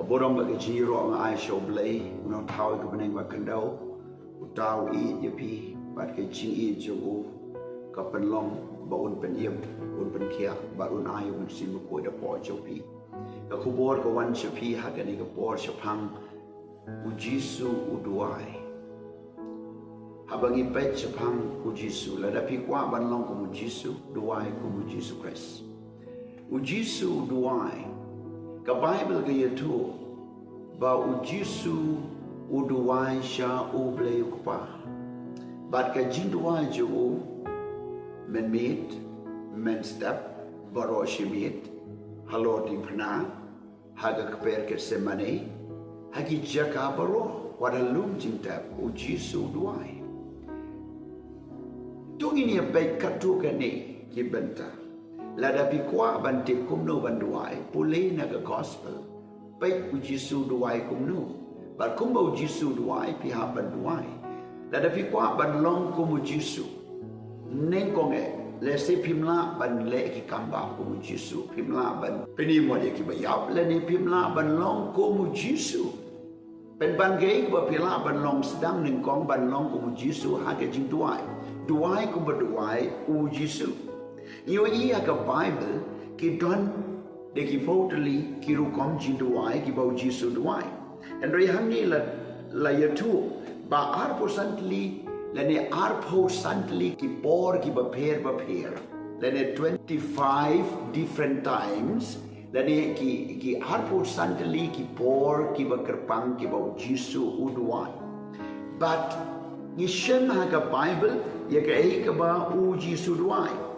Kaborong bagi jiro ang ay show blay, uno tao ko beneng bakandaw, utaw I yapi, bat ke jing I jogo, kapenlong baun peniem, un penkia, barun ayu mensim ko da po jopi. Kakubor ko wan shapi hagani ka por shapang u Jisu u duwai. Habang ipet shapang u Jisu, ladapi kwa banlong ko u Jisu, duwai ko u Jisu Christ. U Jisu duwai. Ka Bible ka yato ba u Jisu u duwai siya u blay ko pa. Bat ka jing duwai jo men meet, men step, baro si meet, haloting pna, haga kaper ke semane, hagi jaka baro, wada lum jing tap u Jisu duwai. Tung ini baik katu kani kibenta. Lada pikwa bantik kumnu banduai, pulih naga gospel. Baik u Jisu duai kumnu, bar kumba u Jisu duai pihak banduai. Lada pikwa banlong kumu Jisu. Nengkonge, lese pimla ban le ki kamba kumu Jisu, pimla ban penimo dia ki bayap, leni pimla banlong kumu Jisu. Pen banggai kuba pila banlong sedang nengkong banlong kumu Jisu haga jing duai. Duai kuba duai u Jisu. Iyo iya ka Bible ki don de ki totally ki rukom jin duai ki bau Jisu duai. And rehani la yatu ba arpo santli lene arpo santli ki por ki ba per lene 25 different times lene ki arpo santli ki por ki ba kerpang ki bau Jisu uduai. But yishen ha ka Bible ya ka ba u Jisu duai.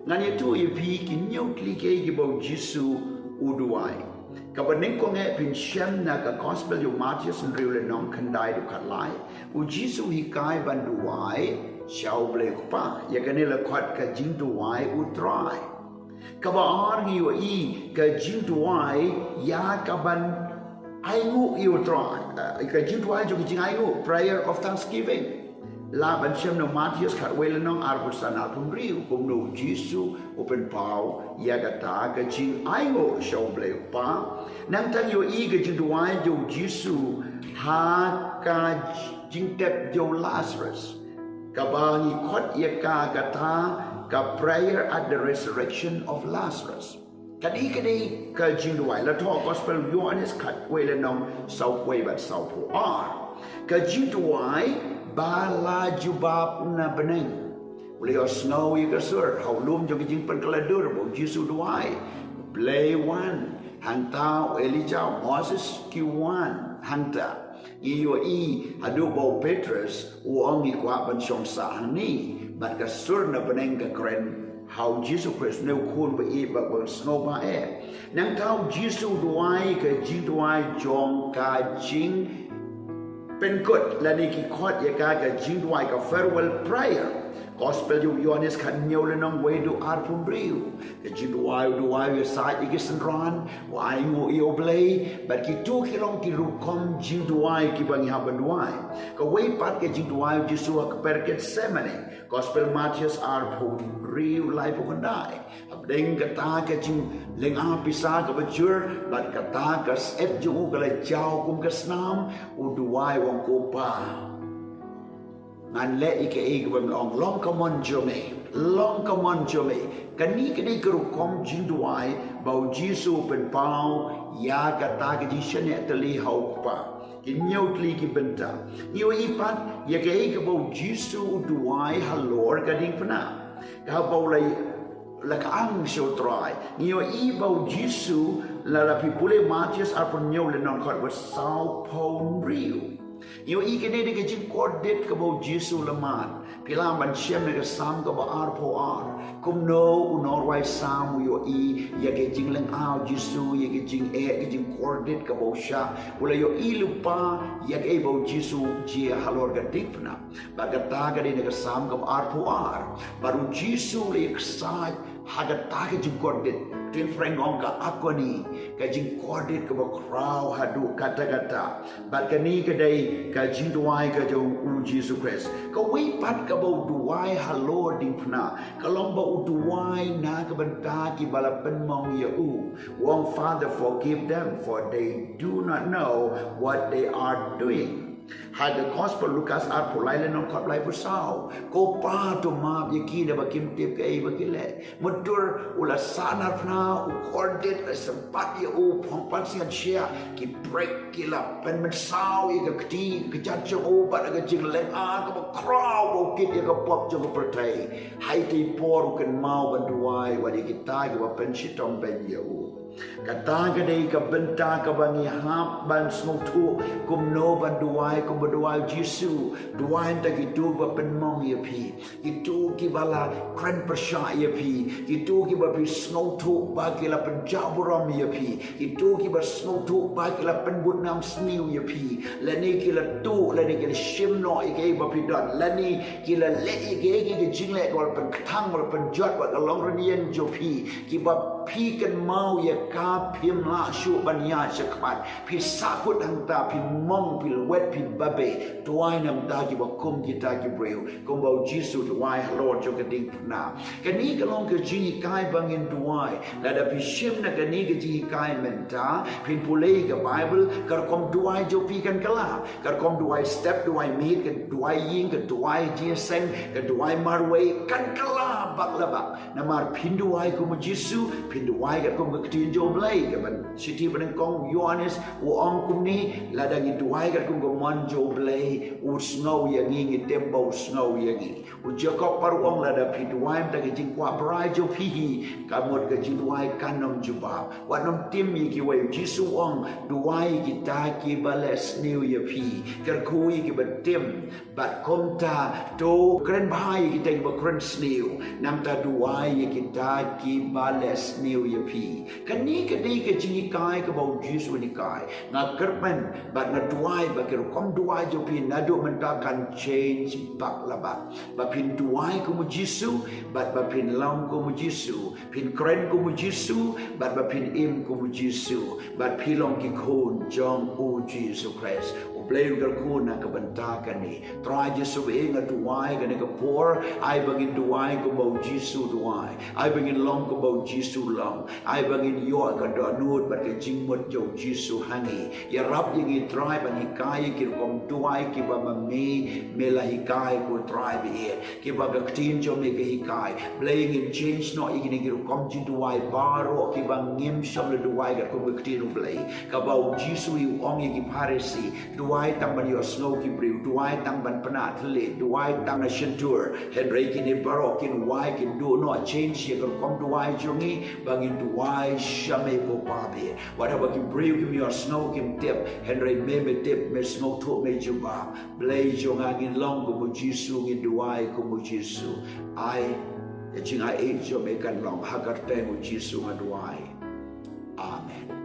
Ngan itu ipi kinyau klike gibau Jisu uduai. Kabaning ko nga pinsiyam na ka gospel yung Matius and riule nong kanday do kalay. U Jisu hikay banduai siyaw blay ko pa. Ya kanila kwat ka jing duai utray. Kabaar ngiyo I ka jing duai ya kaban ayu utray. Ka jing duai jo jing ayu prayer of thanksgiving. Laban siyam no Matius katwela nong arbusan alpun riu kumno Jisu open pau ya gata ka jing ayo show blay pa nang tang yo I ka jing duai jo Jisu ha ka jing tep jo Lazarus kabangi kot ya ka gata ka prayer at the resurrection of Lazarus kadi ka jing duai la to gospel Yohanes katwela nong southway but southpo ka jing duai bala jubab na beneng. Ulio snow i kasur, haulum jo kijing penkaladur, bo Jisu duai. Play one, hanta Elijah Moses kiwan, hanta. Iyo I hadu bo Petrus, uang I kwa ban syong saan ni. Bat kasur na beneng ka keren. How Jisu Christ no kun ba I ba snow ba Nang tau Jisu duai ka jing duai jong ka jing penkut lani ki khot ya ka jing duai ka farewell prayer gospel yu Yohanes kan nyau lenong we do arpun riu ka jing duai ya sa I gisan ran wai ngo I oblay but ki tu ki long ki rukom jing duai ki bangi haban duai ka we pat ka jing duai Jisu ka perket semane gospel Matius arpun riu lai pukandai abdeng kata ka jing leng pisa ka bajur but kata ka ep jung ka la jaw kum ka snam uduai wang ko pa ngan le ike bang long kamon jome kani guru kom jing duai bau Jisu pen pau ya kata ka jishan ya tali hau pa kinyau tli ki benta yo ipat ya ke bau Jisu duai halor kading pena ka bau lai la kaang show try nio I bau Jisu la pipule Matius apun nyau le non kot was sao pon riu nio I kene de jing coordinate ka bau Jisu laman pilam ban shem ne sam ka ba arpo kum no unor wai sam yo I ya ke jing leng ao Jisu ya ke jing coordinate ka bau sha wala yo I lupa ya ke bau Jisu ji halor ga dipna bagata ga de ne sam ka arpo baru Jisu le excited hagat taga jing kodit twin friend ngong ka akoni ka jing kodit ka ba crowd hadu kata-kata bat kani kadai ka jing duai ka jong u Jesus Christ ka we pat ka ba duai halo ding pna ka long ba duai na ka banta ki bala pen mong ya u wong Father forgive them for they do not know what they are doing. Had the gospel Lucas are polite non kot lai pusau ko pa to ma yaki da bakim tip kai bakile mutur ula sana na u corded sempat ya u pongpan sian sia ki break kila pen mesau ya kti kejat jo u ba ga jing leng a ka crowd o kit ya ka pop jo ka pertai hai ti por kan mau ban duai wa di kita ga pen shitong ben ya u kata kadai ka benta ka bangi hap ban smotu kum no ban duai kum duai Jisu duai ta gitu ba pen mong ya pi itu ki bala kren persha ya pi itu ki ba pi smotu ba ki la pen jaburam ya pi itu ki ba smotu ba ki la pen but nam sniu ya pi la ni ki la tu la ni ki la shim no i ke ba pi dot la ni ki la le i ke ki jing le ko pen thang ba pen jot ba ka long rien jo pi ki ba pi kan mau ya ka phim la shu ban ya chakpat pi sakut hang ta pi mong pi wet pi babe tuai nam ta ki ba kum ki ta ki breu kum ba Jisu tuai Lord jo ka ding na kani ka long ka ji kai bangin tuai la da pi shim na kani ka ji kai menta pin pulei ka Bible kar kom tuai jo pi kan kala kar kom tuai step tuai meet ka tuai yin ka tuai ji seng ka tuai marway kan kala bak la bak na mar pin tuai ku Jisu pin tuai ka kom ka tin jo blai ka ban city ban kong Yohanes u ong kum ni la da ngi tuai ka kom ko mon jo blai u snow ya ngi tembo snow ya ngi u Jacob paru ong la da pin tuai ta ka jing kwa brai jo pi ka mod ka jing tuai kanom juba wa nom tim yi ki wai Jisu ong tuai ki ta ki bales new ya pi kar kui ki ba tim bat kom ta to kren bai ki ta ba kren snew nam ta tuai ki ta ki bales new ya pi kani ka dei ka jing kai ka bau Jisu ni kai nga kerpen bat nga tuai ba ker kom tuai jo pi na do menta kan change bak la ba pin tuai ko mu Jisu bat ba pin long ko mu Jisu pin kren ko mu Jisu bat ba pin im ko mu Jisu bat pilong ki kon jong u Jesus Christ Play ka kuna ka banta ka ni. Try Jisu nga duwai ka ni ka poor. Ay bangin duwai ko bau Jisu duwai. Ay bangin long ko bau Jisu long. Ay bangin yo ka donud bat ka jingmot jo Jisu hangi. Ya rap yung i-try ban hikaya ki kom duwai ki ba mami mela hikaya ko try bi ki ba ka tin jo me ka hikaya. Playing in change no ikini ki kom ji duwai baro ki ba ngim shom le duwai ka ko ka tin play. Ka bau Jisu i ong ki parisi duai tang ban yo snow ki briu duai tang ban pana thle duai tang na shentur head breaking in barok in wai kin do no change ye ko kom duai jongi bangin duai shame ko pabe whatever ki briu ki yo snow kim tip henry me tip me snow to me juba blay jonga ngin long ko mo Jisu ngin duai ko mo Jisu ai e chinga e jo me kan long hagar te mo Jisu ngaduai amen.